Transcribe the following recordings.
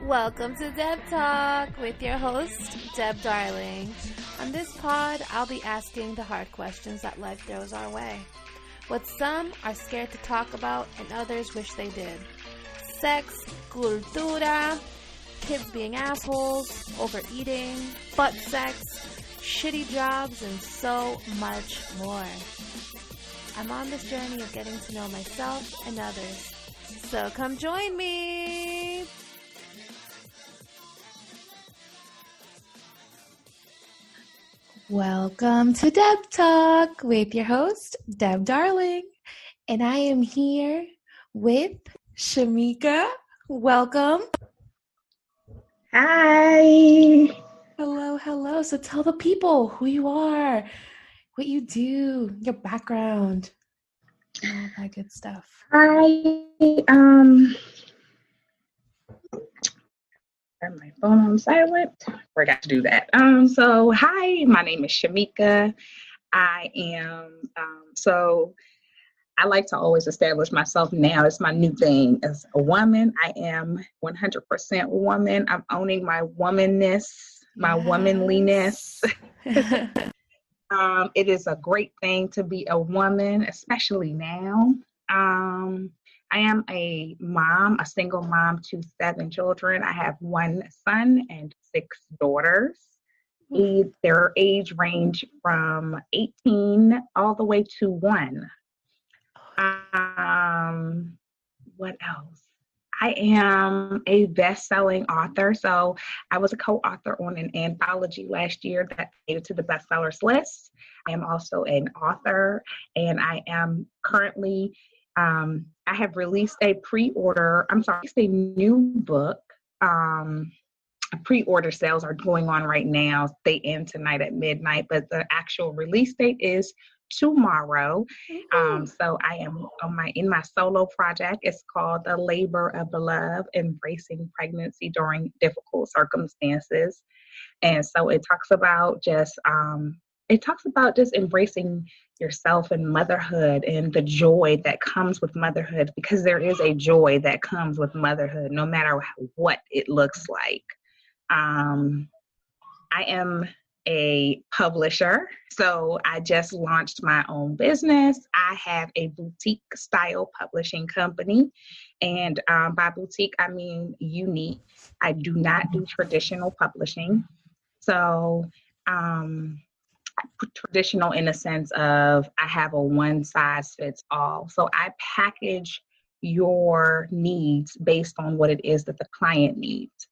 Welcome to Deb Talk with your host, Deb Darling. On this pod, I'll be asking the hard questions that life throws our way. What some are scared to talk about and others wish they did. Sex, cultura, kids being assholes, overeating, butt sex, shitty jobs, and so much more. I'm on this journey of getting to know myself and others. So come join me! Welcome to Deb Talk with your host, Deb Darling. And I am here with Schemeka. Welcome. Hi. Hello. So tell the people who you are, what you do, your background, and all that good stuff. Hi. Turn my phone on silent. Forgot to do that. So hi, my name is Schemeka. I am so I like to always establish myself now. It's my new thing as a woman. I am 100% woman. I'm owning my womanness, my womanliness. It is a great thing to be a woman, especially now. I am a mom, a single mom to 7 children. I have 1 son and 6 daughters. Their age range from 18 all the way to 1. What else? I am a best-selling author. So I was a co-author on an anthology last year that made it to the bestsellers list. I am also an author, and I am currently I have released a new book. Pre-order sales are going on right now. They end tonight at midnight, but the actual release date is tomorrow. So I am in my solo project. It's called The Labor of Love: Embracing Pregnancy During Difficult Circumstances. And so it talks about just embracing yourself and motherhood and the joy that comes with motherhood, because there is a joy that comes with motherhood, no matter what it looks like. I am a publisher, so I just launched my own business. I have a boutique style publishing company, and by boutique, I mean unique. I do not do traditional publishing. So, traditional in the sense of I have a one size fits all. So I package your needs based on what it is that the client needs.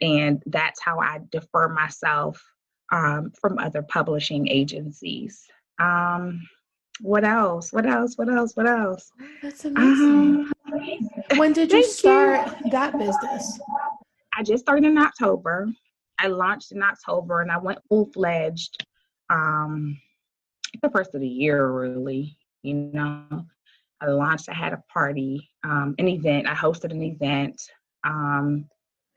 And that's how I differ myself from other publishing agencies. What else? That's amazing. When did you start that business? I just started in October. I launched in October, and I went full-fledged the first of the year, really. I launched, I had a party, an event. I hosted an event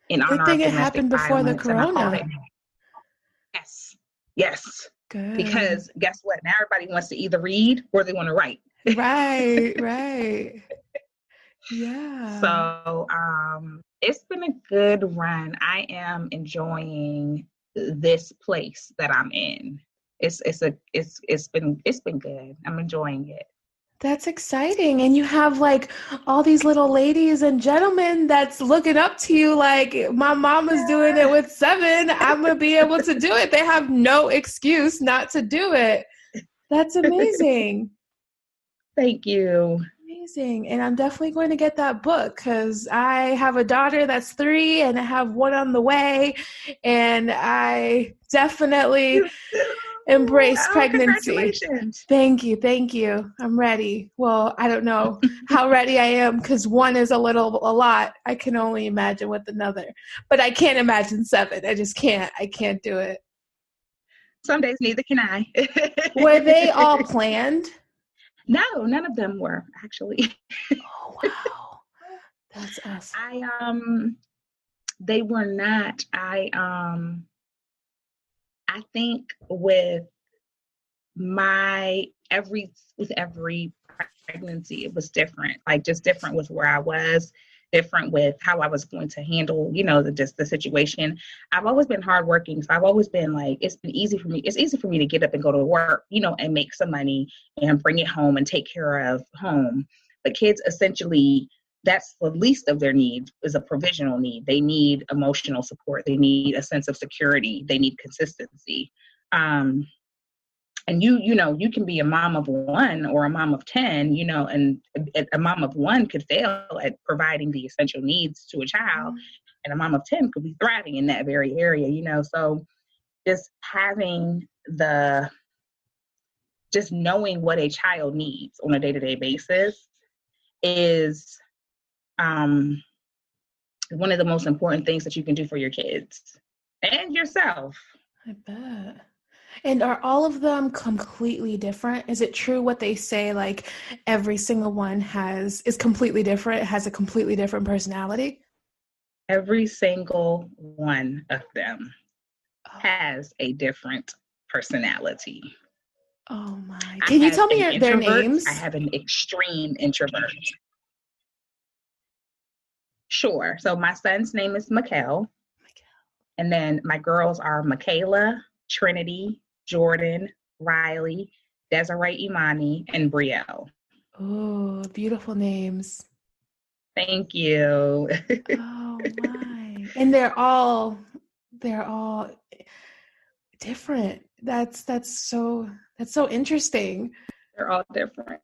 in honor of domestic violence. Good thing it happened before the corona. Yes. Good. Because guess what? Now everybody wants to either read or they want to write. Right. Yeah. So it's been a good run. I am enjoying this place that I'm in. It's been good. I'm enjoying it. That's exciting. And you have like all these little ladies and gentlemen that's looking up to you like, my mama's doing it with 7. I'm going to be able to do it. They have no excuse not to do it. That's amazing. Thank you. Amazing. And I'm definitely going to get that book because I have a daughter that's 3 and I have 1 on the way. And I definitely embrace pregnancy. Congratulations. Thank you. I'm ready. Well, I don't know how ready I am because 1 is a lot. I can only imagine with another, but I can't imagine 7. I just can't. I can't do it. Some days neither can I. Were they all planned? No, none of them were actually. Oh, wow. That's awesome. They were not. I think with with every pregnancy, it was different, like just different with where I was, different with how I was going to handle, the situation. I've always been hardworking. So I've always been like, it's been easy for me. It's easy for me to get up and go to work, and make some money and bring it home and take care of home. But kids, essentially, that's the least of their needs, is a provisional need. They need emotional support. They need a sense of security. They need consistency. And you can be a mom of one or a mom of 10, and a mom of one could fail at providing the essential needs to a child, and a mom of 10 could be thriving in that very area, so just just knowing what a child needs on a day-to-day basis is one of the most important things that you can do for your kids and yourself. I bet. And are all of them completely different? Is it true what they say, like every single one is completely different, has a completely different personality? Every single one of them has a different personality. Oh my. Can you tell me their names? I have an extreme introvert. Sure. So my son's name is Mikkel. And then my girls are Michaela, Trinity, Jordan, Riley, Desiree Imani, and Brielle. Oh, beautiful names. Thank you. Oh my. And they're all different. That's so interesting. They're all different.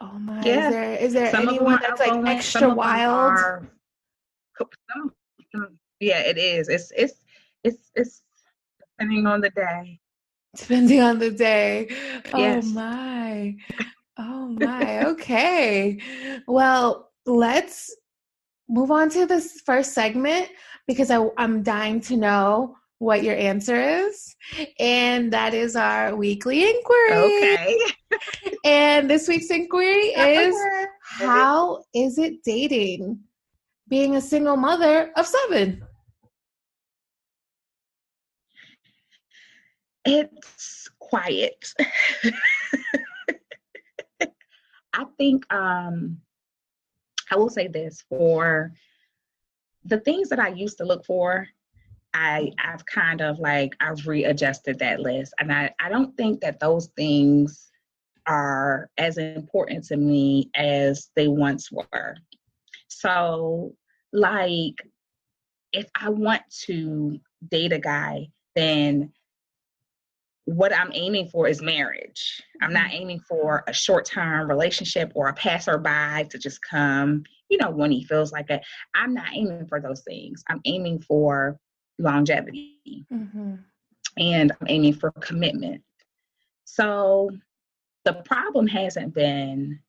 Oh my. Yeah. Is there anyone that's like extra wild? Yeah, it is. It's depending on the day. Depending on the day. Yes. Oh my. Okay. Well, let's move on to this first segment because I'm dying to know what your answer is. And that is our weekly inquiry. Okay. And this week's inquiry is, how is it dating being a single mother of 7? It's quiet. I think I will say this, for the things that I used to look for, I've kind of I've readjusted that list. And I don't think that those things are as important to me as they once were. So if I want to date a guy, then what I'm aiming for is marriage. I'm not aiming for a short-term relationship or a passerby to just come, when he feels like it. I'm not aiming for those things. I'm aiming for longevity. Mm-hmm. And I'm aiming for commitment. So the problem hasn't been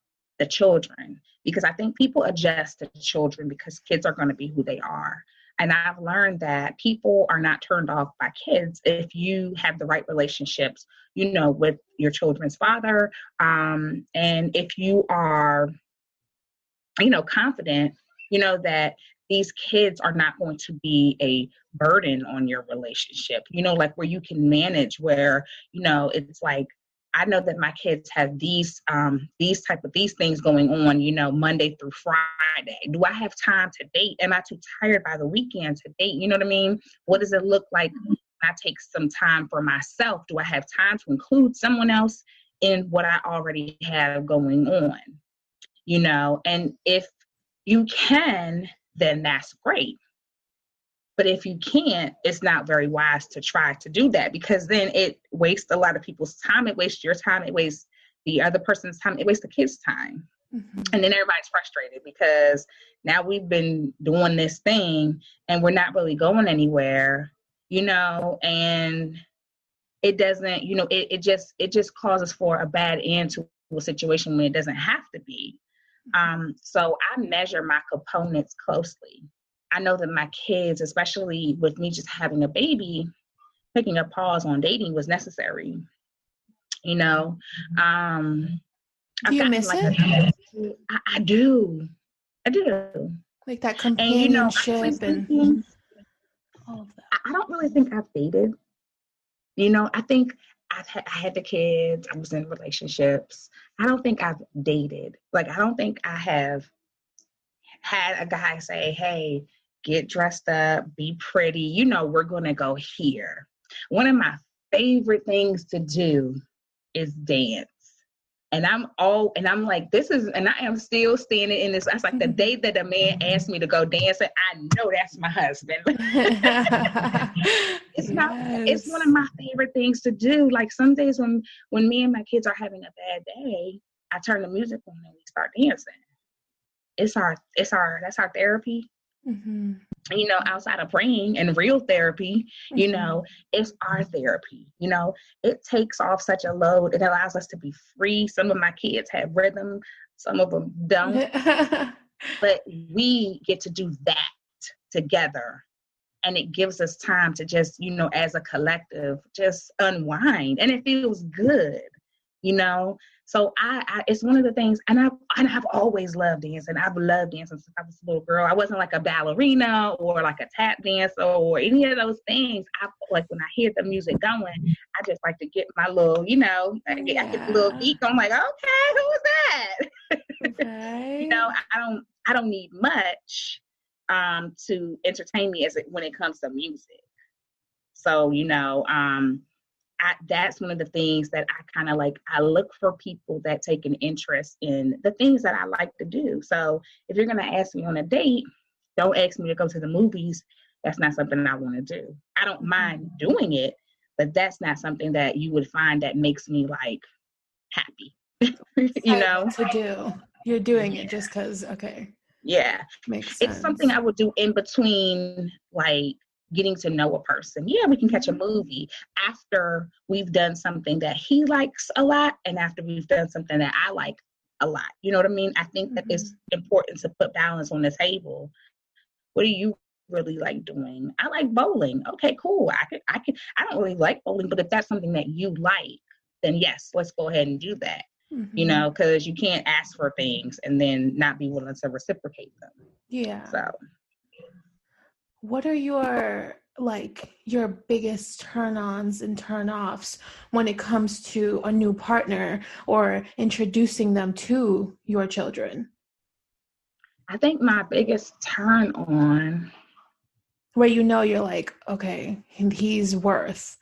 the children, because I think people adjust to children because kids are going to be who they are. And I've learned that people are not turned off by kids if you have the right relationships, with your children's father. And if you are, confident, that these kids are not going to be a burden on your relationship, where you can manage, where, it's like, I know that my kids have these things going on, Monday through Friday. Do I have time to date? Am I too tired by the weekend to date? You know what I mean? What does it look like when I take some time for myself? Do I have time to include someone else in what I already have going on? And if you can, then that's great. But if you can't, it's not very wise to try to do that, because then it wastes a lot of people's time. It wastes your time. It wastes the other person's time. It wastes the kid's time. Mm-hmm. And then everybody's frustrated because now we've been doing this thing and we're not really going anywhere, and it doesn't, it just causes for a bad end to a situation when it doesn't have to be. So I measure my components closely. I know that my kids, especially with me just having a baby, taking a pause on dating was necessary. Do you miss it? I do. Like that companionship and all of that. I don't really think I've dated. I think I had the kids. I was in relationships. I don't think I've dated. Like, I don't think I have had a guy say, hey, get dressed up, be pretty. You know, we're going to go here. One of my favorite things to do is dance. And I'm like, and I am still standing in this. That's like the day that a man asked me to go dancing, I know that's my husband. It's one of my favorite things to do. Like, some days when me and my kids are having a bad day, I turn the music on and we start dancing. That's our therapy. Mm-hmm. You know, outside of praying and real therapy, you know, it's our therapy. You know, it takes off such a load. It allows us to be free. Some of my kids have rhythm, some of them don't. But we get to do that together. And it gives us time to just, you know, as a collective, just unwind. And it feels good, you know. So it's one of the things, and I've always loved dancing. I've loved dancing since I was a little girl. I wasn't like a ballerina or like a tap dancer or any of those things. I like, when I hear the music going, I just like to get my little, you know, I get the little beat. I'm like, okay, who is that? Okay. You know, I don't need much to entertain me when it comes to music. So, you know, that's one of the things that I kind of like. I look for people that take an interest in the things that I like to do. So if you're going to ask me on a date, don't ask me to go to the movies. That's not something I want to do. I don't mind doing it, but that's not something that you would find that makes me like happy. You know, to do. You're doing it just because. Okay. Yeah. Makes sense. It's something I would do in between, like, getting to know a person. Yeah, we can catch a movie after we've done something that he likes a lot and after we've done something that I like a lot. You know what I mean? I think that it's important to put balance on the table. What do you really like doing? I like bowling. Okay, cool. I don't really like bowling, but if that's something that you like, then yes, let's go ahead and do that. You know, because you can't ask for things and then not be willing to reciprocate them. Yeah. So what are your biggest turn-ons and turn-offs when it comes to a new partner or introducing them to your children? I think my biggest turn on, where you know you're like, okay, he's worth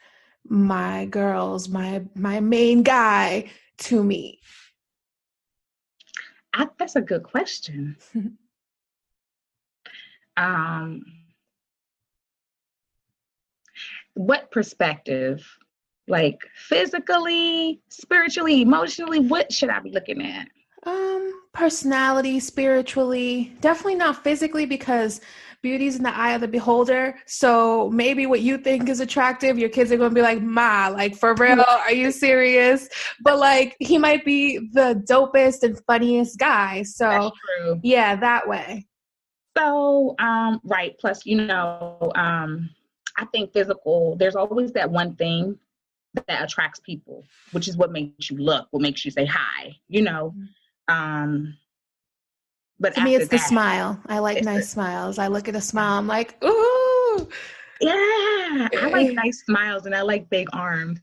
my girls, my main guy to me. That's a good question. What perspective? Like, physically, spiritually, emotionally, what should I be looking at? Personality, spiritually, definitely not physically, because beauty's in the eye of the beholder. So maybe what you think is attractive, your kids are going to be like, Ma, like, for real, are you serious? But like, he might be the dopest and funniest guy. So that's true. Yeah, that way. So, right. Plus, you know, I think physical, there's always that one thing that attracts people, which is what makes you look, what makes you say hi, you know. But to me, it's the smile. I like nice smiles. I look at a smile, I'm like, ooh. Yeah, I like nice smiles and I like big arms.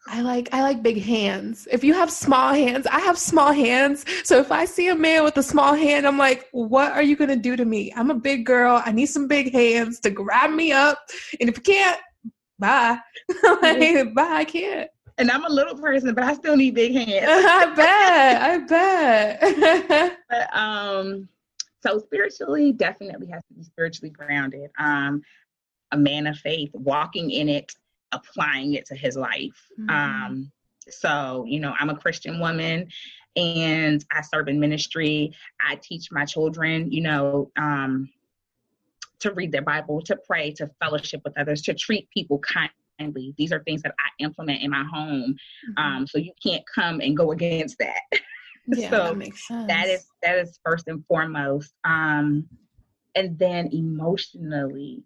I like big hands. If you have small hands, I have small hands. So if I see a man with a small hand, I'm like, what are you going to do to me? I'm a big girl. I need some big hands to grab me up. And if you can't, bye. Like, bye, I can't. And I'm a little person, but I still need big hands. I bet. But, so spiritually, definitely has to be spiritually grounded. A man of faith, walking in it, applying it to his life. So, you know, I'm a Christian woman and I serve in ministry. I teach my children, you know, to read their Bible, to pray, to fellowship with others, to treat people kindly. These are things that I implement in my home. So you can't come and go against that. Yeah, so that makes sense. That is first and foremost. And then emotionally,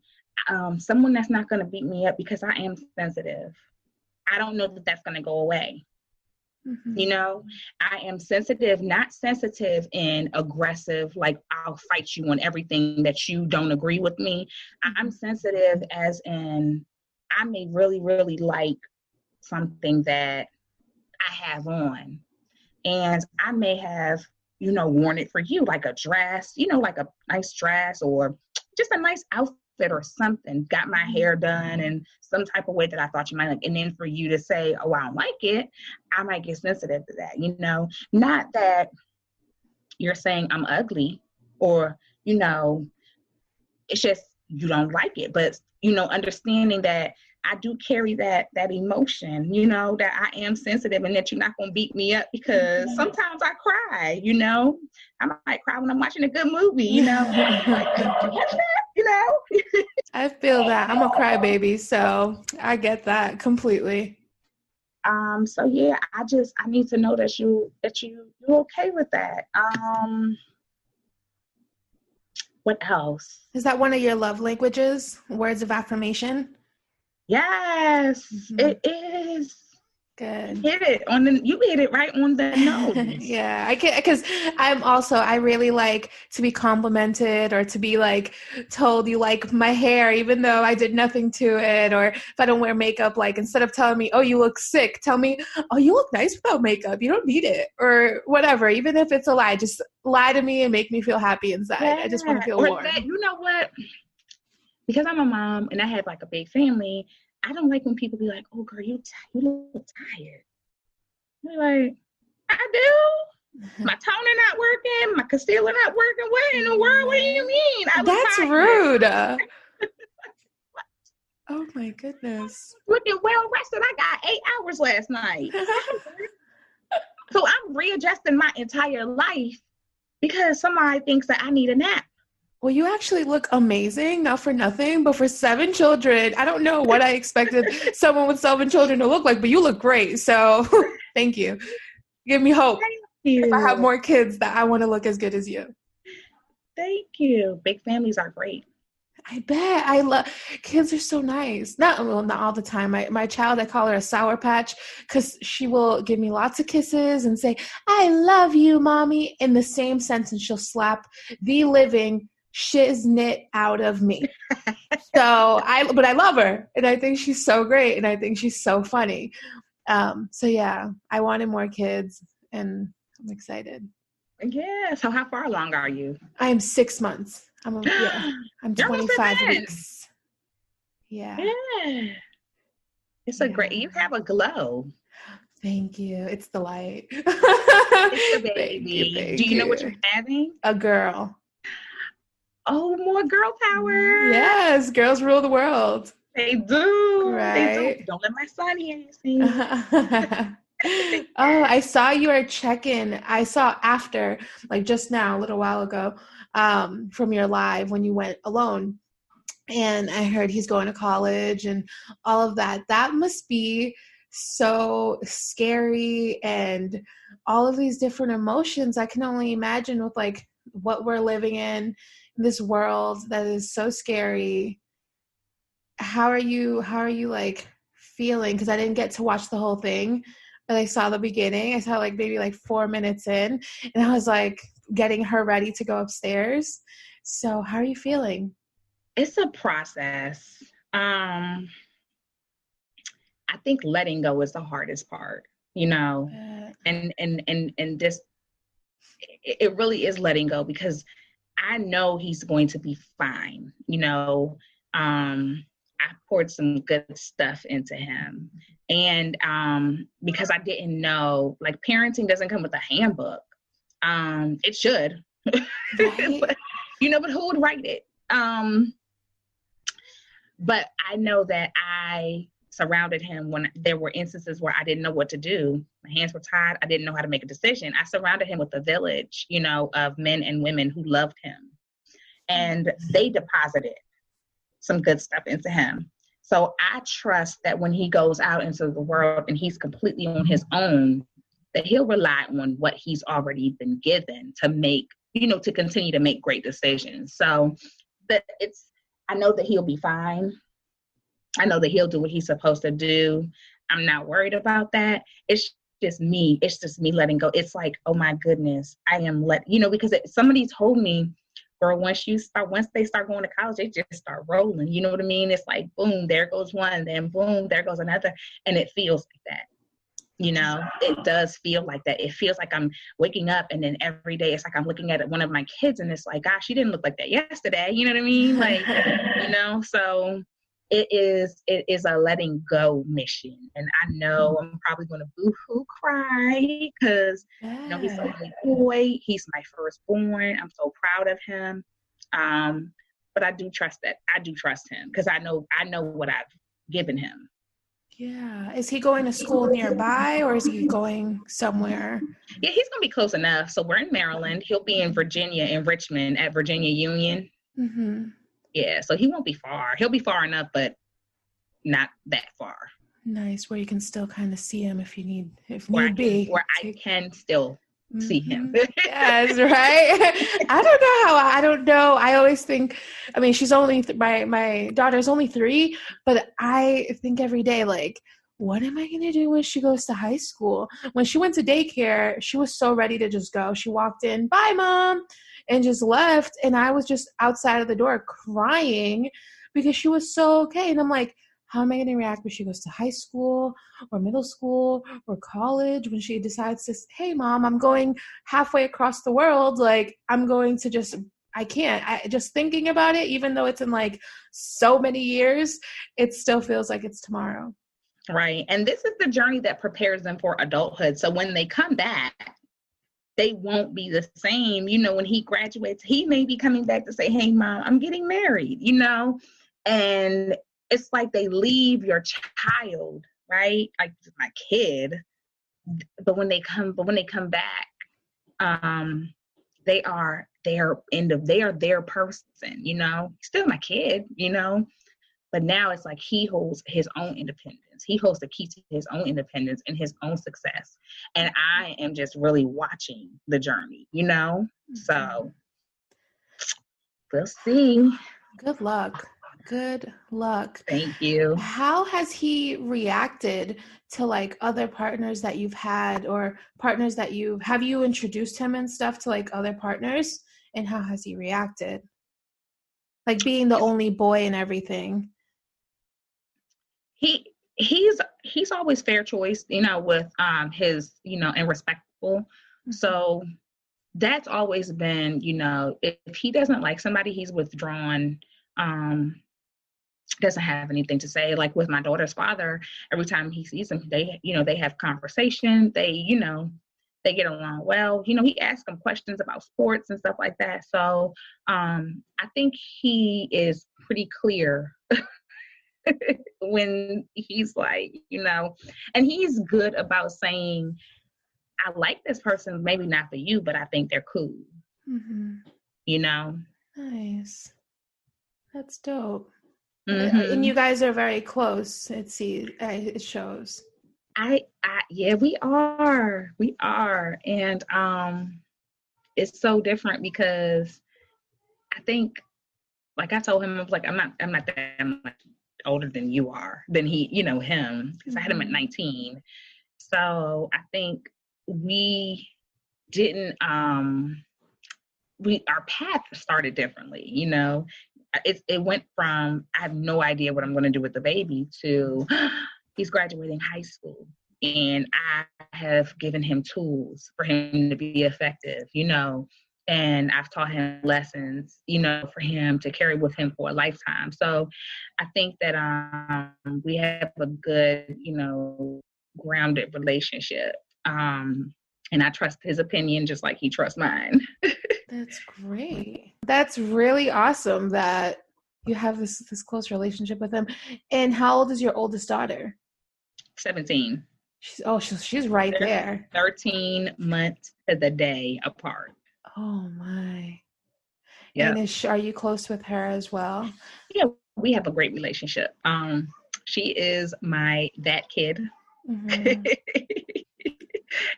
someone that's not going to beat me up, because I am sensitive. I don't know that that's going to go away. You know, I am sensitive, not sensitive and aggressive, like I'll fight you on everything that you don't agree with me. I'm sensitive as in I may really, really like something that I have on. And I may have, worn it for you, like a dress, like a nice dress or just a nice outfit or something, got my hair done in some type of way that I thought you might like. And then for you to say, oh, I don't like it, I might get sensitive to that, not that you're saying I'm ugly or, it's just you don't like it. But, understanding that I do carry that emotion, that I am sensitive and that you're not going to beat me up because sometimes I cry, I might cry when I'm watching a good movie, like, did you catch that, I feel that. I'm a crybaby, so I get that completely. So yeah, I need to know that you're okay with that. What else? Is that one of your love languages? Words of affirmation? Yes, it is. Good. You hit it right on the nose. Yeah, I can, because I really like to be complimented or to be like told you like my hair, even though I did nothing to it. Or if I don't wear makeup, like instead of telling me, oh, you look sick, tell me, oh, you look nice without makeup. You don't need it or whatever. Even if it's a lie, just lie to me and make me feel happy inside. Yeah. I just want to feel warm. You know what? Because I'm a mom and I have like a big family, I don't like when people be like, oh, girl, you look tired. I'm like, I do? My toner not working, my concealer not working. What in the world? What do you mean? That's rude. Oh, my goodness. Looking well rested. I got 8 hours last night. So I'm readjusting my entire life because somebody thinks that I need a nap. Well, you actually look amazing, not for nothing, but for 7 children, I don't know what I expected someone with 7 children to look like, but you look great. So thank you. Give me hope. Thank you. If I have more kids, that I want to look as good as you. Thank you. Big families are great. I bet. I love kids are so nice. Not all the time. My child, I call her a Sour Patch because she will give me lots of kisses and say, I love you, mommy, in the same sentence. She'll slap the living shiznit out of me. But I love her and I think she's so great and I think she's so funny. So yeah, I wanted more kids and I'm excited. Yeah. So how far along are you? I am 6 months. I'm 25 weeks. Yeah. It's great, you have a glow. Thank you. It's the light. It's the baby. Thank Do you know what you're having? A girl. Oh, more girl power. Yes, girls rule the world. They do. Right. They do. Don't let my son hear you sing. Oh, I saw your check-in. I saw after, like just now, a little while ago, from your live when you went alone. And I heard he's going to college and all of that. That must be so scary and all of these different emotions. I can only imagine with like what we're living in this world that is so scary. How are you like feeling? Because I didn't get to watch the whole thing, but I saw the beginning. I saw like maybe like 4 minutes in and I was like getting her ready to go upstairs. So how are you feeling? It's a process. I think letting go is the hardest part, and just, it really is letting go because I know he's going to be fine. I poured some good stuff into him. And because I didn't know, like parenting doesn't come with a handbook. It should, Right. but who would write it? But I know that I surrounded him when there were instances where I didn't know what to do. My hands were tied. I didn't know how to make a decision. I surrounded him with a village, of men and women who loved him. And they deposited some good stuff into him. So I trust that when he goes out into the world and he's completely on his own, that he'll rely on what he's already been given to make, to continue to make great decisions. So I know that he'll be fine. I know that he'll do what he's supposed to do. I'm not worried about that. It's just me. It's just me letting go. It's like, oh my goodness, I am because somebody told me Or once they start going to college, they just start rolling. You know what I mean? It's like, boom, there goes one, then boom, there goes another. And it feels like that. You know, it does feel like that. It feels like I'm waking up and then every day it's like I'm looking at one of my kids and it's like, gosh, she didn't look like that yesterday. You know what I mean? Like, you know, so it is a letting go mission. And I know I'm probably going to boo-hoo cry because, you know, he's a little boy. He's my firstborn. I'm so proud of him. But I do trust him because I know what I've given him. Yeah. Is he going to school nearby or is he going somewhere? Yeah, he's going to be close enough. So we're in Maryland. He'll be in Virginia, in Richmond at Virginia Union. Mm-hmm. Yeah, so he won't be far. He'll be far enough, but not that far. Nice, where you can still kind of see him if need be. Where I can still see him. Yes, right? I don't know. I always think, I mean, she's only, my daughter's only 3, but I think every day, like, what am I going to do when she goes to high school? When she went to daycare, she was so ready to just go. She walked in, bye, Mom, and just left. And I was just outside of the door crying because she was so okay. And I'm like, how am I going to react when she goes to high school or middle school or college when she decides to, hey, Mom, I'm going halfway across the world. Like, I'm going to just thinking about it, even though it's in like so many years, it still feels like it's tomorrow. Right. And this is the journey that prepares them for adulthood. So when they come back, they won't be the same. You know, when he graduates, he may be coming back to say, hey, Mom, I'm getting married, you know, and it's like they leave your child, right? Like my kid. But when they come back, they are their person, you know, still my kid, you know, but now it's like he holds his own independence. He holds the key to his own independence and his own success. And I am just really watching the journey, you know? So we'll see. Good luck. Good luck. Thank you. How has he reacted to like other partners that you've had or partners that have you introduced him and stuff to like other partners? And how has he reacted? Like being the only boy and everything. He's always fair choice, you know, with his, you know, and respectful. Mm-hmm. So that's always been, you know, if he doesn't like somebody, he's withdrawn. Doesn't have anything to say. Like with my daughter's father, every time he sees him, they have conversation. They get along well. You know, he asks him questions about sports and stuff like that. So I think he is pretty clear when he's like, you know, and he's good about saying, I like this person, maybe not for you, but I think they're cool. Mm-hmm. You know? Nice. That's dope. Mm-hmm. And you guys are very close. It shows. Yeah, we are. And it's so different because I think, like I told him, I was like, I'm not that much older than you are, than he, you know, him, because I had him at 19. So I think we didn't, our path started differently, you know. It went from, I have no idea what I'm going to do with the baby, to he's graduating high school. And I have given him tools for him to be effective, you know, and I've taught him lessons, you know, for him to carry with him for a lifetime. So I think that we have a good, you know, grounded relationship. And I trust his opinion just like he trusts mine. That's great. That's really awesome that you have this close relationship with him. And how old is your oldest daughter? 17. She's right there. 13 months to the day apart. Oh my. Yeah. And are you close with her as well? Yeah, we have a great relationship. She is that kid. Mm-hmm.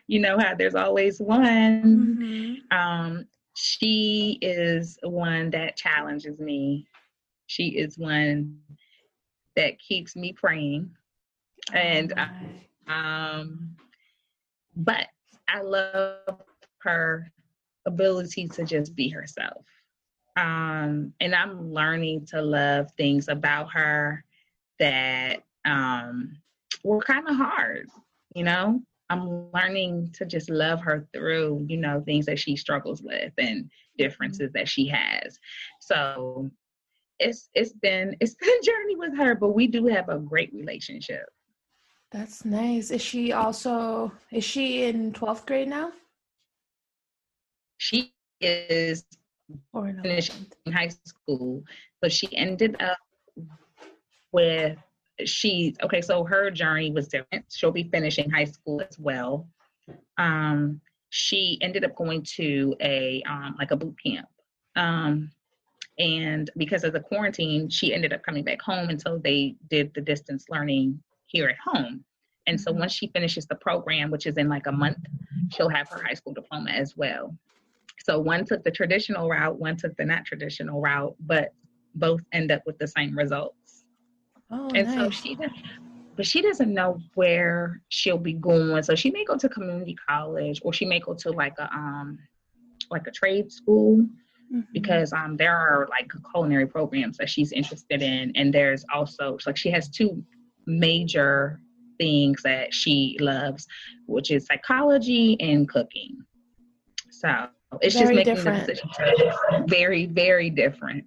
You know how there's always one. Mm-hmm. She is one that challenges me. She is one that keeps me praying. And but I love her ability to just be herself. And I'm learning to love things about her that were kind of hard, you know. I'm learning to just love her through, things that she struggles with and differences that she has. So it's been a journey with her, but we do have a great relationship. That's nice. Is she in 12th grade now? She is Or in finishing 11th? high school, but she ended up with so her journey was different. She'll be finishing high school as well. She ended up going to a boot camp. And because of the quarantine, she ended up coming back home until they did the distance learning here at home. And so once she finishes the program, which is in like a month, she'll have her high school diploma as well. So one took the traditional route, one took the not traditional route, but both end up with the same results. Oh, and nice. So she doesn't know where she'll be going. So she may go to community college, or she may go to like a trade school, because there are like culinary programs that she's interested in. And there's also, like, she has two major things that she loves, which is psychology and cooking. So it's Very just making different. the decision very, very different.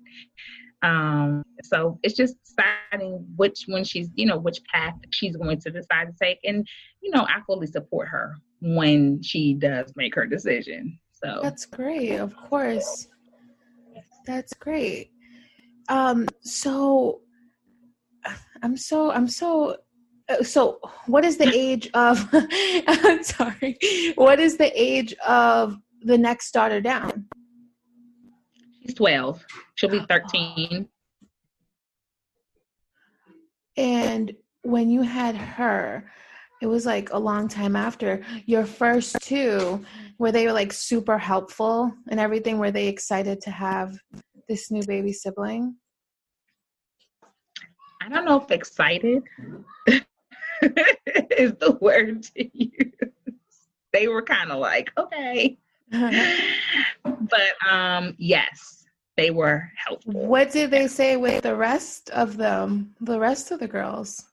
So it's just deciding which path she's going to decide to take. And, I fully support her when she does make her decision. So That's great. Of course. That's great. So what is the age of, I'm sorry, what is the age of the next daughter down? she's 12. She'll be 13. And when you had her, it was like a long time after. Your first two, were they like super helpful and everything? Were they excited to have this new baby sibling? I don't know if excited is the word to use. They were kind of like, okay. But yes, they were helpful. What did they say with the rest of them, the rest of the girls?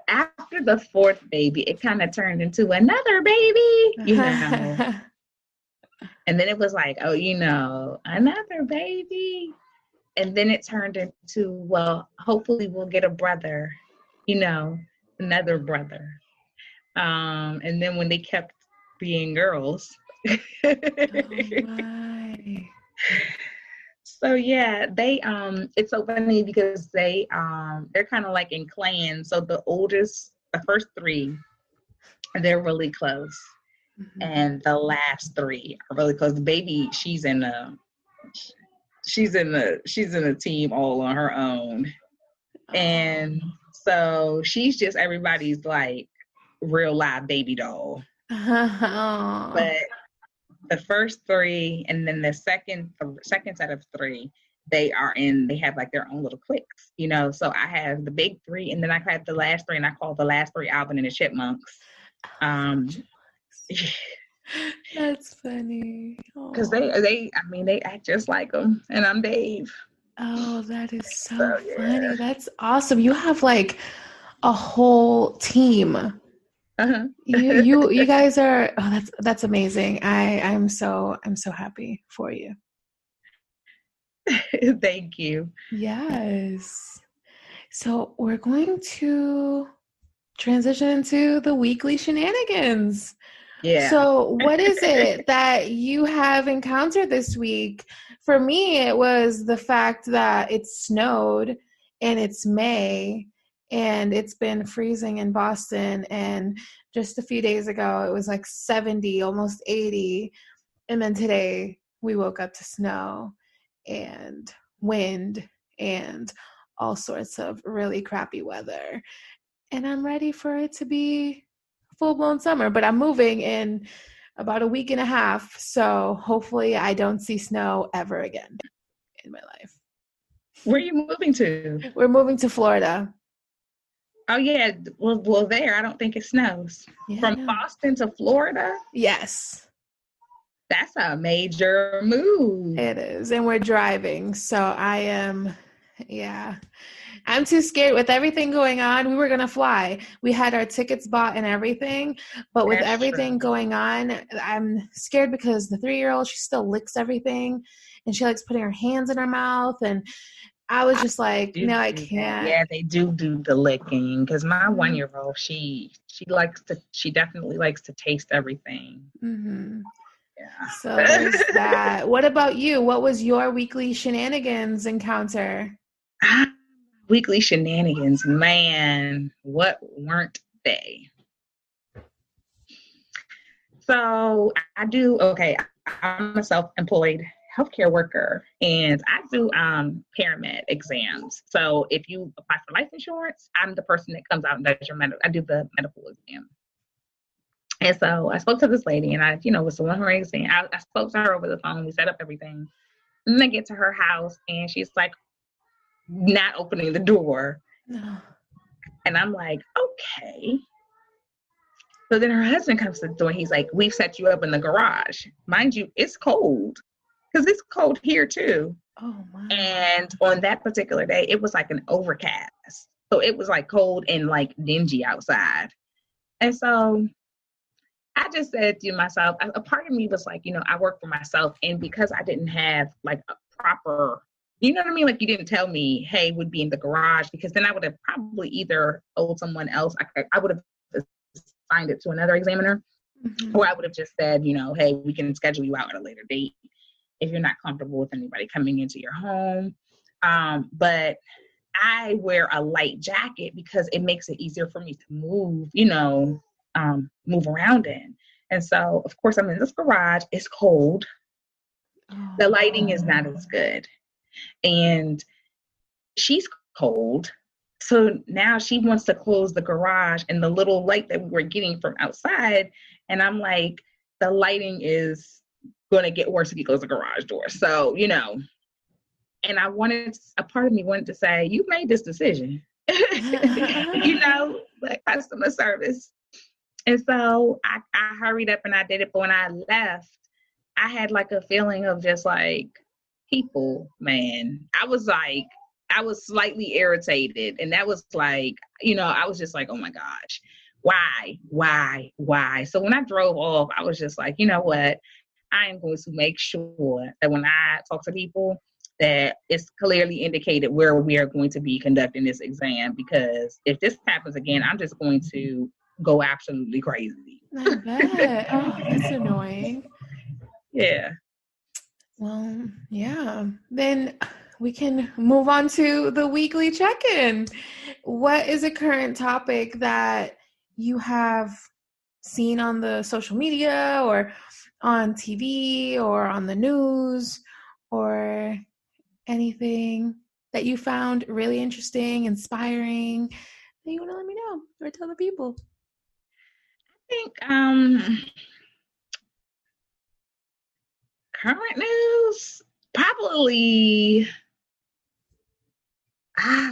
After the fourth baby, it kind of turned into another baby, And then it was like, oh, another baby. And then it turned into, well, hopefully we'll get a brother, another brother. And then when they kept being girls. Oh my. So yeah, they it's so funny because they're kind of like in clans. So the first three, they're really close. And the last three are really close. The baby, she's in a team all on her own. And so she's just everybody's like real live baby doll. But the first three, and then the second set of three, they have like their own little cliques, So I have the big three, and then I have the last three, and I call the last three Alvin and the Chipmunks. That's funny. Because they act just like them, and I'm Dave. Oh, that is so funny. That's awesome. You have like a whole team. You guys are, that's amazing. I'm so happy for you. Thank you. Yes. So we're going to transition into the weekly shenanigans. Yeah. So what is it that you have encountered this week? For me, it was the fact that it snowed and it's May and it's been freezing in Boston. And just a few days ago, it was like 70, almost 80. And then today we woke up to snow and wind and all sorts of really crappy weather. And I'm ready for it to be full-blown summer, but I'm moving in about a week and a half, so hopefully I don't see snow ever again in my life. Where are you moving to? We're moving to Florida. Oh yeah, well there I don't think it snows. From Boston to Florida? Yes. That's a major move. It is. And we're driving. So I'm too scared with everything going on. We were going to fly. We had our tickets bought and everything. But with That's everything true. going on, I'm scared because the 3-year-old, she still licks everything. And she likes putting her hands in her mouth. And I was just like, Do no, I do that. can't. Yeah, they do the licking. Because my 1-year-old, she definitely likes to taste everything. Mm-hmm. So Yeah. there's that. What about you? What was your weekly shenanigans encounter? Weekly shenanigans, man. What weren't they? So I'm a self-employed healthcare worker and I do paramed exams. So if you apply for life insurance, I'm the person that comes out and does I do the medical exam. And so I spoke to this lady and I, was doing her exam. I spoke to her over the phone. We set up everything. And then I get to her house and she's like not opening the door. No. And I'm like, okay. So then her husband comes to the door. And he's like, we've set you up in the garage. Mind you, it's cold because it's cold here too. Oh my. And on that particular day, it was like an overcast. So it was like cold and like dingy outside. And so I just said to myself, a part of me was like, I work for myself. And because I didn't have like a proper, you know what I mean? Like you didn't tell me, hey, would be in the garage, because then I would have probably either owed someone else. I would have assigned it to another examiner, or I would have just said, hey, we can schedule you out at a later date if you're not comfortable with anybody coming into your home. But I wear a light jacket because it makes it easier for me to move, move around in. And so, of course, I'm in this garage. It's cold. The lighting is not as good. And she's cold. So now she wants to close the garage and the little light that we were getting from outside. And I'm like, the lighting is going to get worse if you close the garage door. So, and a part of me wanted to say, you made this decision, like customer service. And so I hurried up and I did it. But when I left, I had like a feeling of just like, people, man. I was slightly irritated. And that was like, I was just like, oh my gosh, why? So when I drove off, I was just like, you know what? I am going to make sure that when I talk to people, that it's clearly indicated where we are going to be conducting this exam, because if this happens again, I'm just going to go absolutely crazy. I bet. Oh, that's annoying. Yeah. Well, yeah. Then we can move on to the weekly check-in. What is a current topic that you have seen on the social media or on TV or on the news, or anything that you found really interesting, inspiring, that you want to let me know or tell the people? I think current news, probably,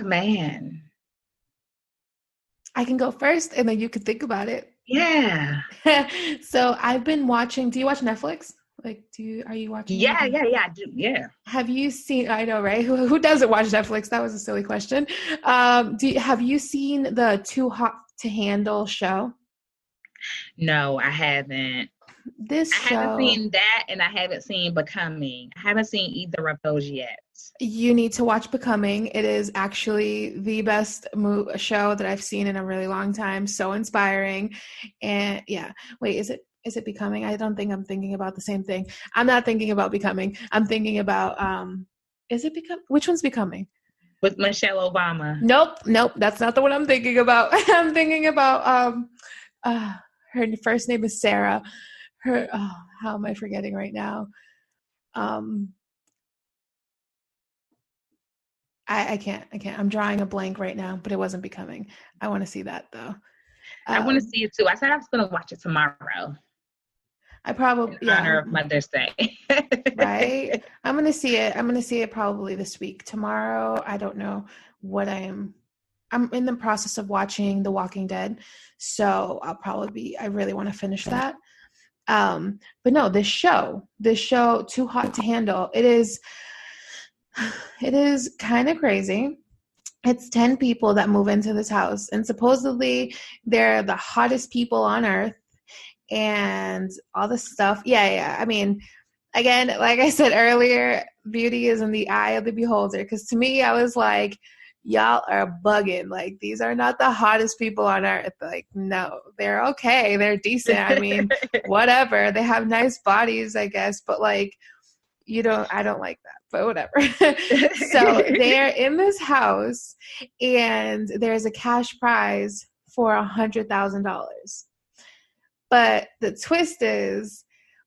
man. I can go first and then you can think about it. Yeah. So I've been watching, do you watch Netflix? Like, are you watching? Yeah, I do. Yeah. Have you seen, I know, right? Who doesn't watch Netflix? That was a silly question. Have you seen the Too Hot to Handle show? No, I haven't. I haven't seen that, and I haven't seen Becoming. I haven't seen either of those yet. You need to watch Becoming. It is actually the best show that I've seen in a really long time. So inspiring. And yeah, wait, is it Becoming? I don't think I'm thinking about the same thing. I'm not thinking about Becoming. I'm thinking about, is it which one's Becoming? With Michelle Obama. Nope. That's not the one I'm thinking about. I'm thinking about, her first name is Sarah. How am I forgetting right now? I can't. I'm drawing a blank right now, but it wasn't Becoming. I want to see that though. I want to see it too. I said I was going to watch it tomorrow. I probably in honor of Mother's Day. Right. I'm going to see it. I'm going to see it probably this week. Tomorrow, I don't know what I'm in the process of watching The Walking Dead. So I really want to finish that. But no, this show, Too Hot to Handle, it is kind of crazy. It's 10 people that move into this house, and supposedly they're the hottest people on earth and all this stuff. Yeah. I mean, again, like I said earlier, beauty is in the eye of the beholder. Because to me, I was like, y'all are bugging. Like, these are not the hottest people on earth. Like, no, they're okay. They're decent. I mean, whatever. They have nice bodies, I guess. But like, I don't like that, but whatever. So they're in this house and there's a cash prize for $100,000. But the twist is,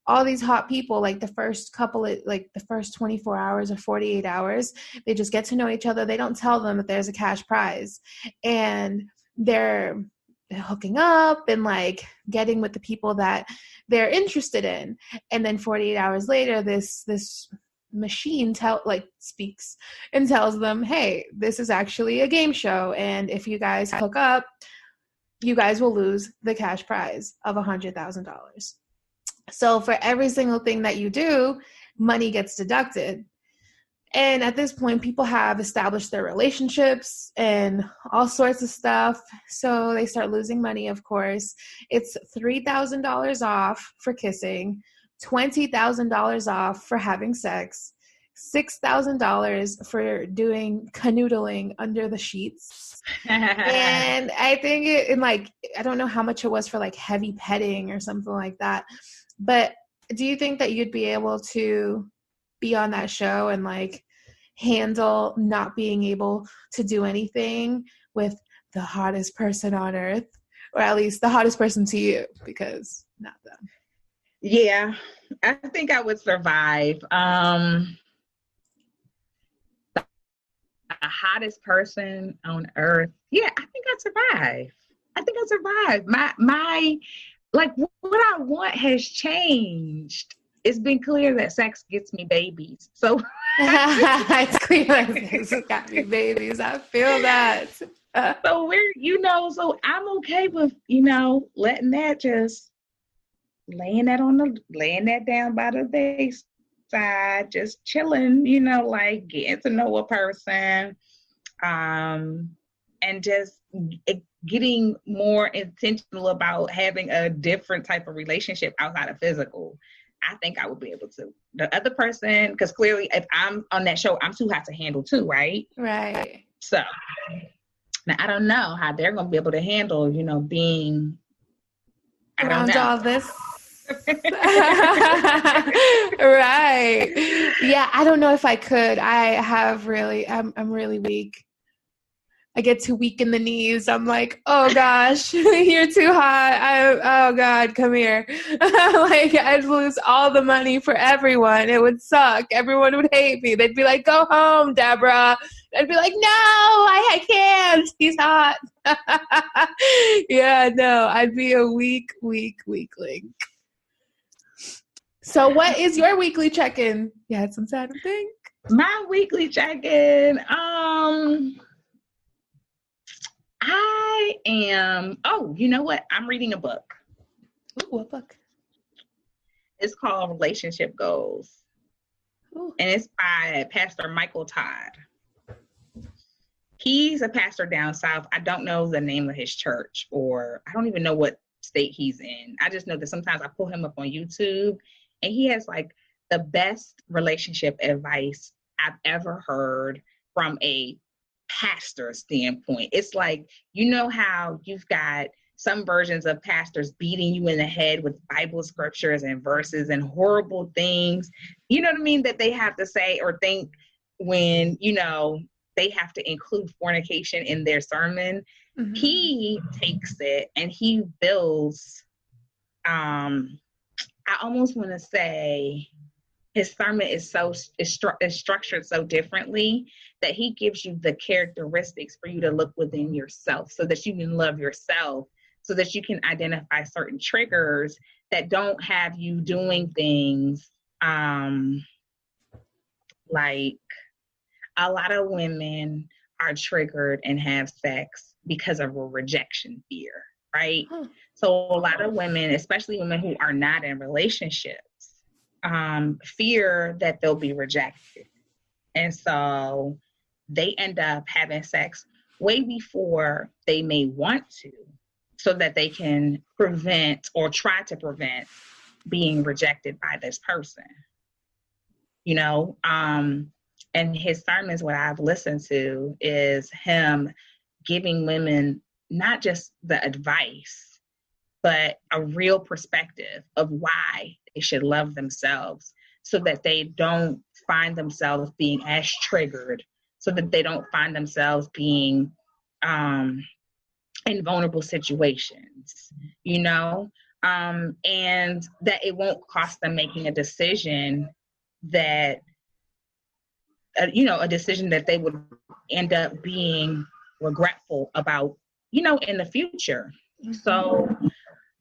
all these hot people, like the first 24 hours or 48 hours, they just get to know each other. They don't tell them that there's a cash prize, and they're hooking up and like getting with the people that they're interested in. And then 48 hours later, this machine speaks and tells them, hey, this is actually a game show, and if you guys hook up, you guys will lose the cash prize of $100,000. So for every single thing that you do, money gets deducted. And at this point, people have established their relationships and all sorts of stuff. So they start losing money, of course. It's $3,000 off for kissing, $20,000 off for having sex, $6,000 for doing canoodling under the sheets. And I think I don't know how much it was for like heavy petting or something like that. But do you think that you'd be able to be on that show and like handle not being able to do anything with the hottest person on earth, or at least the hottest person to you, because not them? Yeah, I think I would survive. The hottest person on earth. Yeah, I think I'd survive. My like, what I want has changed. It's been clear that sex gets me babies. So it's clear that sex got me babies. I feel that. So so I'm okay with, letting that just laying that down by the wayside, just chilling, like getting to know a person, and just getting more intentional about having a different type of relationship outside of physical. I think I would be able to. The other person, because clearly if I'm on that show, I'm too hot to handle too, right? Right. So now I don't know how they're going to be able to handle, being around all this. Right. Yeah, I don't know if I could. I'm really weak. I get too weak in the knees. I'm like, oh gosh, you're too hot. Oh God, come here. Like, I'd lose all the money for everyone. It would suck. Everyone would hate me. They'd be like, go home, Deborah. I'd be like, no, I can't. He's hot. Yeah, no, I'd be a weak link. So what is your weekly check-in? You had some sad thing? My weekly check-in, you know what? I'm reading a book. Ooh, what book? It's called Relationship Goals. Ooh. And it's by Pastor Michael Todd. He's a pastor down south. I don't know the name of his church, or I don't even know what state he's in. I just know that sometimes I pull him up on YouTube, and he has like the best relationship advice I've ever heard from a pastor standpoint. It's like, how you've got some versions of pastors beating you in the head with Bible scriptures and verses and horrible things, you know what I mean, that they have to say or think when, they have to include fornication in their sermon. Mm-hmm. He takes it and he builds, I almost want to say his sermon is structured so differently that he gives you the characteristics for you to look within yourself so that you can love yourself, so that you can identify certain triggers that don't have you doing things like a lot of women are triggered and have sex because of a rejection fear, right? Huh. So a lot of women, especially women who are not in relationships, fear that they'll be rejected. And so they end up having sex way before they may want to, so that they can prevent or try to prevent being rejected by this person. You know, and his sermons, what I've listened to is him giving women not just the advice, but a real perspective of why they should love themselves, so that they don't find themselves being as triggered, so that they don't find themselves being in vulnerable situations, you know, and that it won't cost them making a decision that, a decision that they would end up being regretful about, in the future. Mm-hmm. So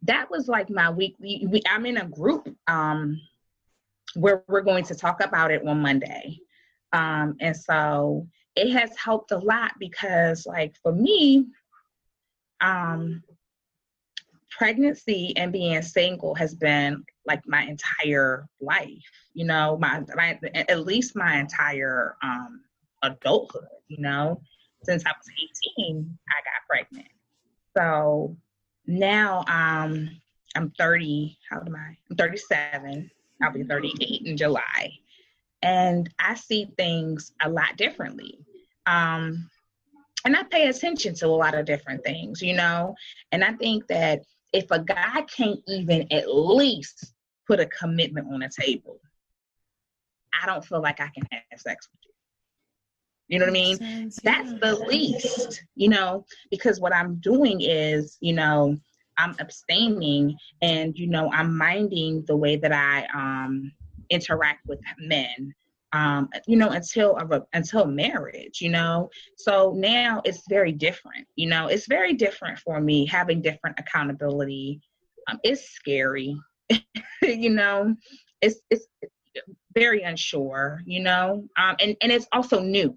that was like my weekly. I'm in a group where we're going to talk about it on Monday. And so it has helped a lot because, like, for me, pregnancy and being single has been like my entire life, my at least my entire adulthood, since I was 18, I got pregnant. So now I'm 30. How old am I? I'm 37. I'll be 38 in July. And I see things a lot differently. And I pay attention to a lot of different things, and I think that if a guy can't even at least put a commitment on the table, I don't feel like I can have sex with you. You know what I mean? Sense, yeah. That's the least, because what I'm doing is, I'm abstaining and, I'm minding the way that I interact with men. Until marriage, So now it's very different, it's very different for me, having different accountability. It's scary, it's very unsure, and it's also new,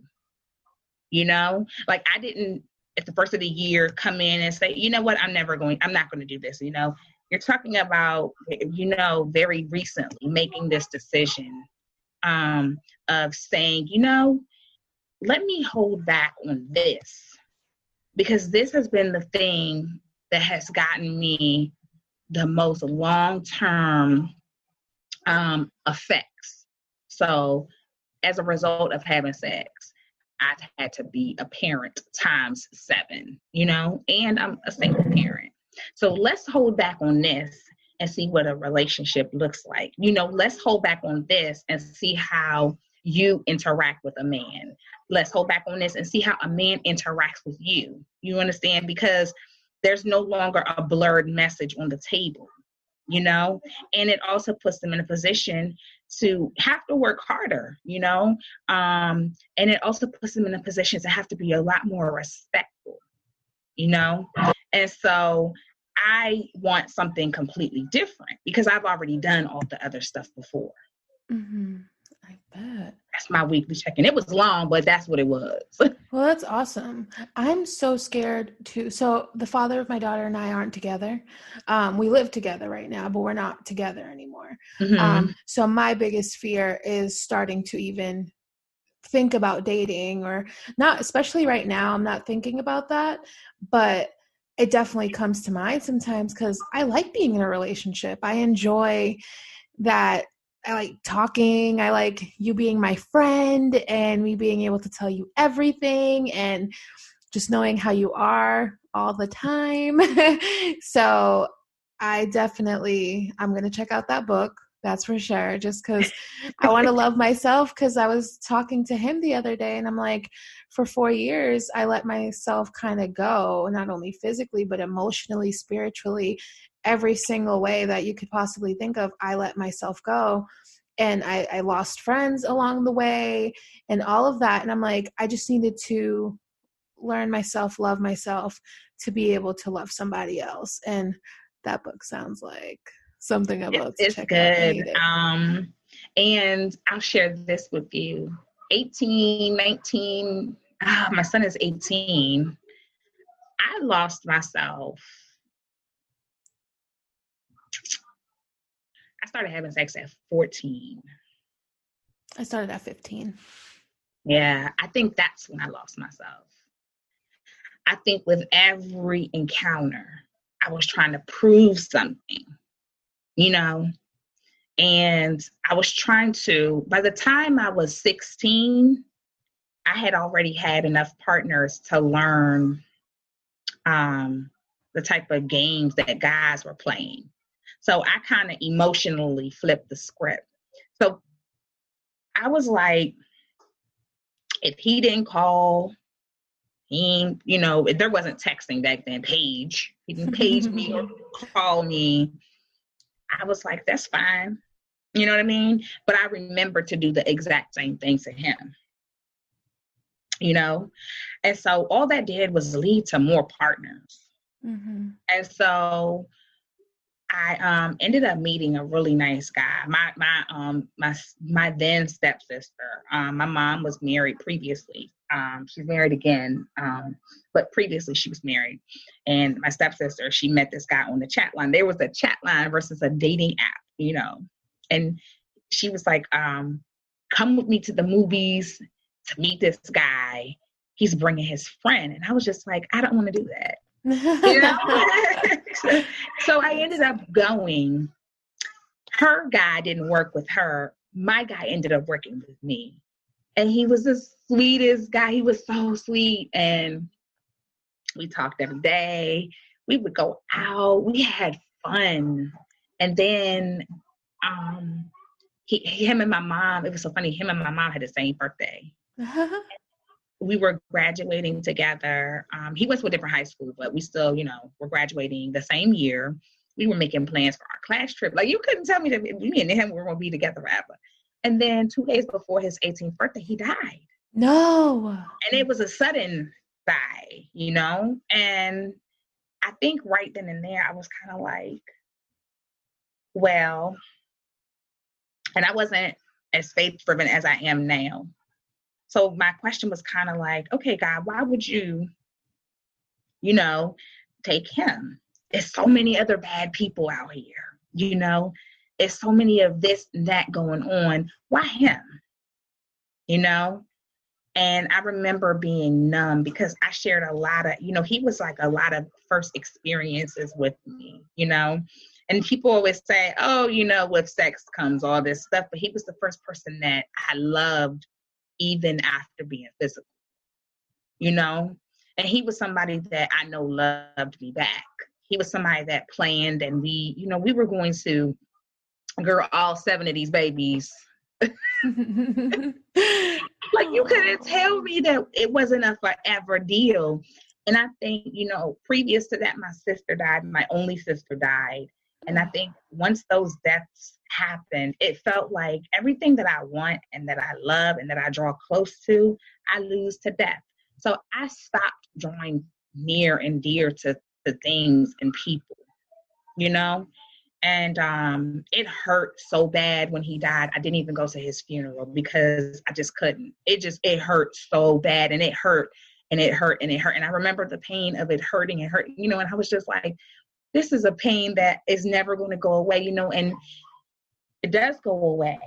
like I didn't at the first of the year come in and say, you know what, I'm not going to do this. You're talking about, very recently making this decision of saying, let me hold back on this, because this has been the thing that has gotten me the most long-term effects. So as a result of having sex, I've had to be a parent times 7, and I'm a single parent. So let's hold back on this and see what a relationship looks like. Let's hold back on this and see how you interact with a man. Let's hold back on this and see how a man interacts with you. You understand? Because there's no longer a blurred message on the table, and it also puts them in a position to have to work harder, and it also puts them in a position to have to be a lot more respectful, and so I want something completely different because I've already done all the other stuff before. Mm-hmm. I bet. That's my weekly check-in. It was long, but that's what it was. Well, that's awesome. I'm so scared too. So the father of my daughter and I aren't together. We live together right now, but we're not together anymore. Mm-hmm. So my biggest fear is starting to even think about dating, or not, especially right now. I'm not thinking about that, but it definitely comes to mind sometimes because I like being in a relationship. I enjoy that. I like talking. I like you being my friend and me being able to tell you everything and just knowing how you are all the time. So I'm going to check out that book. That's for sure. Just because I want to love myself, because I was talking to him the other day and I'm like, for 4 years, I let myself kind of go, not only physically, but emotionally, spiritually, every single way that you could possibly think of. I let myself go, and I lost friends along the way and all of that. And I'm like, I just needed to learn myself, love myself, to be able to love somebody else. And that book sounds like something about to check good. Out. And I'll share this with you. 18, 19, my son is 18. I lost myself I started having sex at 14. I started at 15. Yeah, I think that's when I lost myself. I think with every encounter, I was trying to prove something, you know, and I was trying to, by the time I was 16, I had already had enough partners to learn the type of games that guys were playing. So I kind of emotionally flipped the script. So I was like, if he didn't call, there wasn't texting back then, page. He didn't page me or call me. I was like, that's fine. You know what I mean? But I remember to do the exact same thing to him. And so all that did was lead to more partners. Mm-hmm. And so I ended up meeting a really nice guy. My then stepsister. My mom was married previously. She's married again, but previously she was married. And my stepsister, she met this guy on the chat line. There was a chat line versus a dating app, And she was like, "Come with me to the movies to meet this guy. He's bringing his friend." And I was just like, I don't want to do that. So I ended up going. Her guy didn't work with her. My guy ended up working with me. And he was the sweetest guy. He was so sweet. And we talked every day. We would go out. We had fun. And then him and my mom, it was so funny. Him and my mom had the same birthday. We were graduating together. He went to a different high school, but we still, were graduating the same year. We were making plans for our class trip. Like, you couldn't tell me that me and him were going to be together forever. And then 2 days before his 18th birthday, he died. No. And it was a sudden die, And I think right then and there, I was kind of like, well, and I wasn't as faith-driven as I am now. So my question was kind of like, okay, God, why would you, take him? There's so many other bad people out here, There's so many of this and that going on. Why him? And I remember being numb because I shared a lot of, he was like a lot of first experiences with me, And people always say, oh, with sex comes all this stuff. But he was the first person that I loved even after being physical, And he was somebody that I know loved me back. He was somebody that planned, and we were going to girl all 7 of these babies. Like, you couldn't tell me that it wasn't a forever deal. And I think, previous to that, my sister died. My only sister died. And I think once those deaths happened, it felt like everything that I want and that I love and that I draw close to, I lose to death. So I stopped drawing near and dear to things and people, And it hurt so bad when he died. I didn't even go to his funeral because I just couldn't. It hurt so bad, and it hurt and it hurt and it hurt. And I remember the pain of it hurting and hurting, and I was just like, this is a pain that is never going to go away, and it does go away.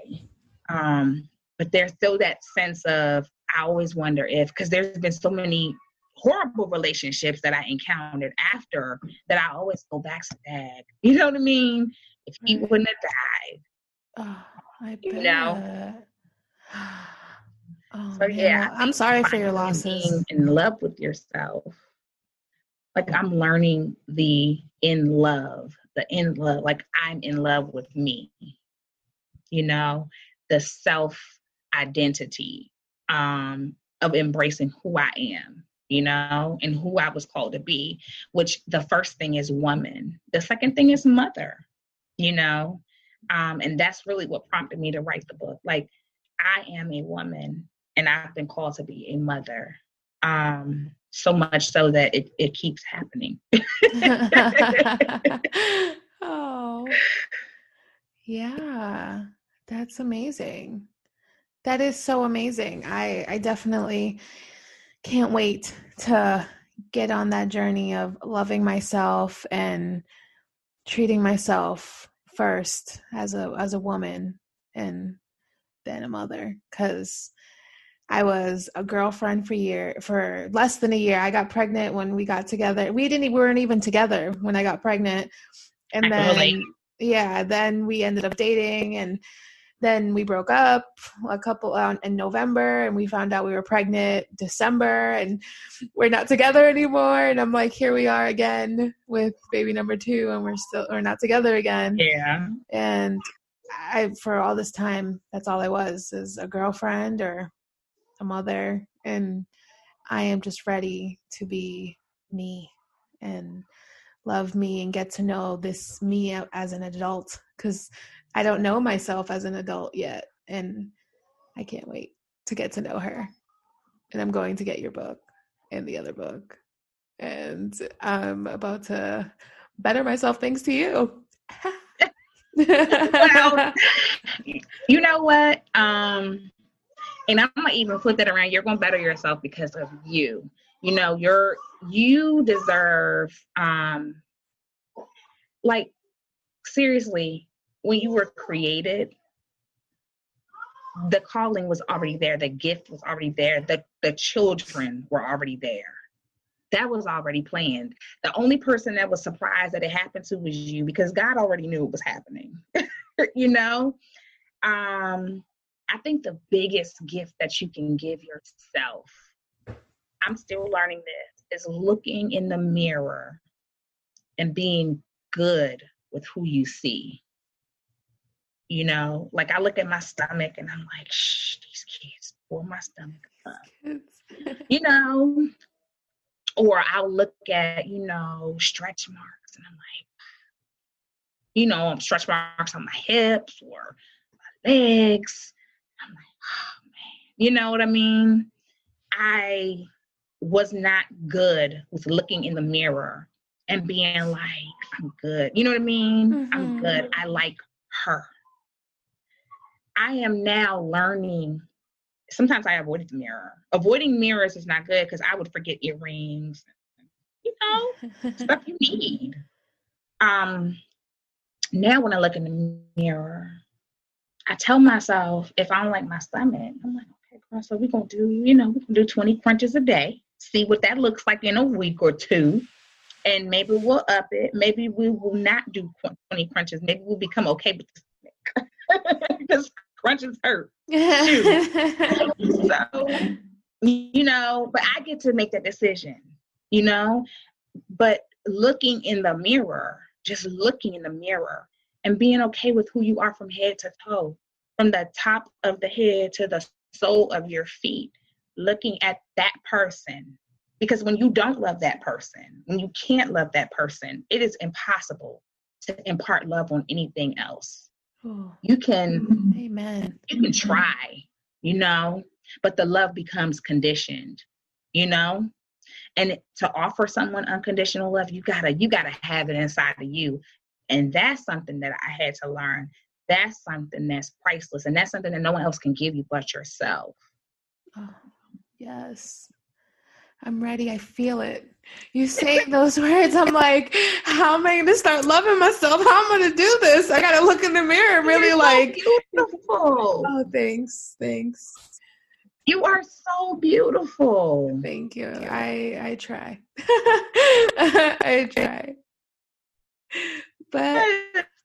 But there's still that sense of, I always wonder if, because there's been so many horrible relationships that I encountered after that I always go back to that. You know what I mean? If he wouldn't have died. Oh, I bet. So yeah, I'm sorry for your losses. Being in love with yourself. Like, I'm learning the in love, like I'm in love with me, the self-identity of embracing who I am, and who I was called to be, which the first thing is woman. The second thing is mother, and that's really what prompted me to write the book. Like, I am a woman and I've been called to be a mother. So much so that it keeps happening. Oh, yeah, that's amazing. That is so amazing. I definitely can't wait to get on that journey of loving myself and treating myself first as a woman and then a mother, because I was a girlfriend for less than a year. I got pregnant when we got together. We weren't even together when I got pregnant. And then, then we ended up dating, and then we broke up in November, and we found out we were pregnant December, and we're not together anymore. And I'm like, here we are again with baby number 2, and we're not together again. Yeah. And for all this time, that's all I was, is a girlfriend or a mother. And I am just ready to be me and love me and get to know this me as an adult, because I don't know myself as an adult yet, and I can't wait to get to know her. And I'm going to get your book and the other book, and I'm about to better myself thanks to you. Well, you know what? And I'm gonna even flip that around. You're gonna better yourself because of you. You know, you deserve, like, seriously, when you were created, the calling was already there. The gift was already there. The children were already there. That was already planned. The only person that was surprised that it happened to was you, because God already knew it was happening. You know? I think the biggest gift that you can give yourself, I'm still learning this, is looking in the mirror and being good with who you see. You know, like, I look at my stomach and I'm like, shh, these kids pull my stomach up. You know, or I'll look at, stretch marks, and I'm like, stretch marks on my hips or my legs. I'm like, oh man, you know what I mean? I was not good with looking in the mirror and being like, I'm good. You know what I mean? Mm-hmm. I'm good. I like her. I am now learning. Sometimes I avoided the mirror. Avoiding mirrors is not good, because I would forget earrings, stuff you need. Now when I look in the mirror, I tell myself, if I don't like my stomach, I'm like, okay, girl, so we're going to do 20 crunches a day, see what that looks like in a week or two, and maybe we'll up it. Maybe we will not do 20 crunches. Maybe we'll become okay with the stomach, because crunches hurt. So, but I get to make that decision, but looking in the mirror, just looking in the mirror and being okay with who you are from head to toe, from the top of the head to the sole of your feet, looking at that person. Because when you don't love that person, when you can't love that person, it is impossible to impart love on anything else. Oh, you can, amen. You can try, but the love becomes conditioned, and to offer someone unconditional love, you gotta have it inside of you. And that's something that I had to learn. That's something that's priceless, and that's something that no one else can give you but yourself. Oh, yes. I'm ready. I feel it. You say those words, I'm like, how am I going to start loving myself? How am I going to do this? I got to look in the mirror and really beautiful. Oh, thanks. You are so beautiful. Thank you. I try. I try. But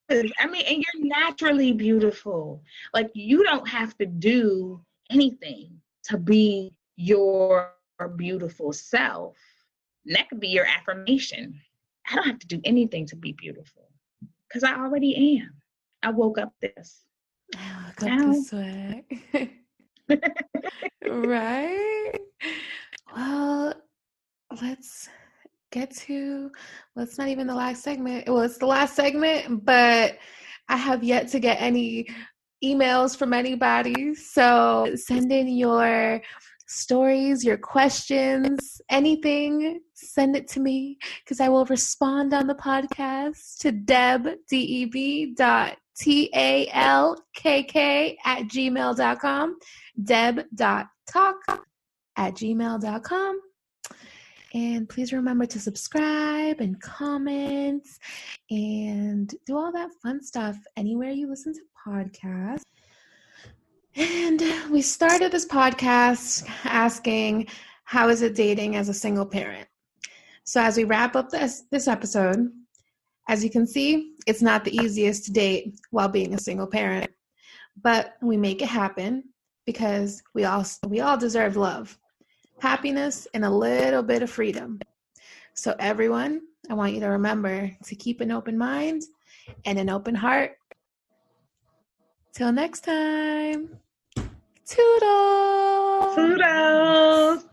I mean, and you're naturally beautiful. Like, you don't have to do anything to be your beautiful self. And that could be your affirmation. I don't have to do anything to be beautiful, because I already am. I woke up this. I woke up this way. Right? Well, let's not even the last segment. Well, it's the last segment, but I have yet to get any emails from anybody. So send in your stories, your questions, anything, send it to me, because I will respond on the podcast to deb.talk@gmail.com, deb.talk@gmail.com. And please remember to subscribe and comment and do all that fun stuff anywhere you listen to podcasts. And we started this podcast asking, how is it dating as a single parent? So as we wrap up this episode, as you can see, it's not the easiest to date while being a single parent, but we make it happen because we all deserve love, happiness, and a little bit of freedom. So everyone, I want you to remember to keep an open mind and an open heart. Till next time, toodles! Toodles!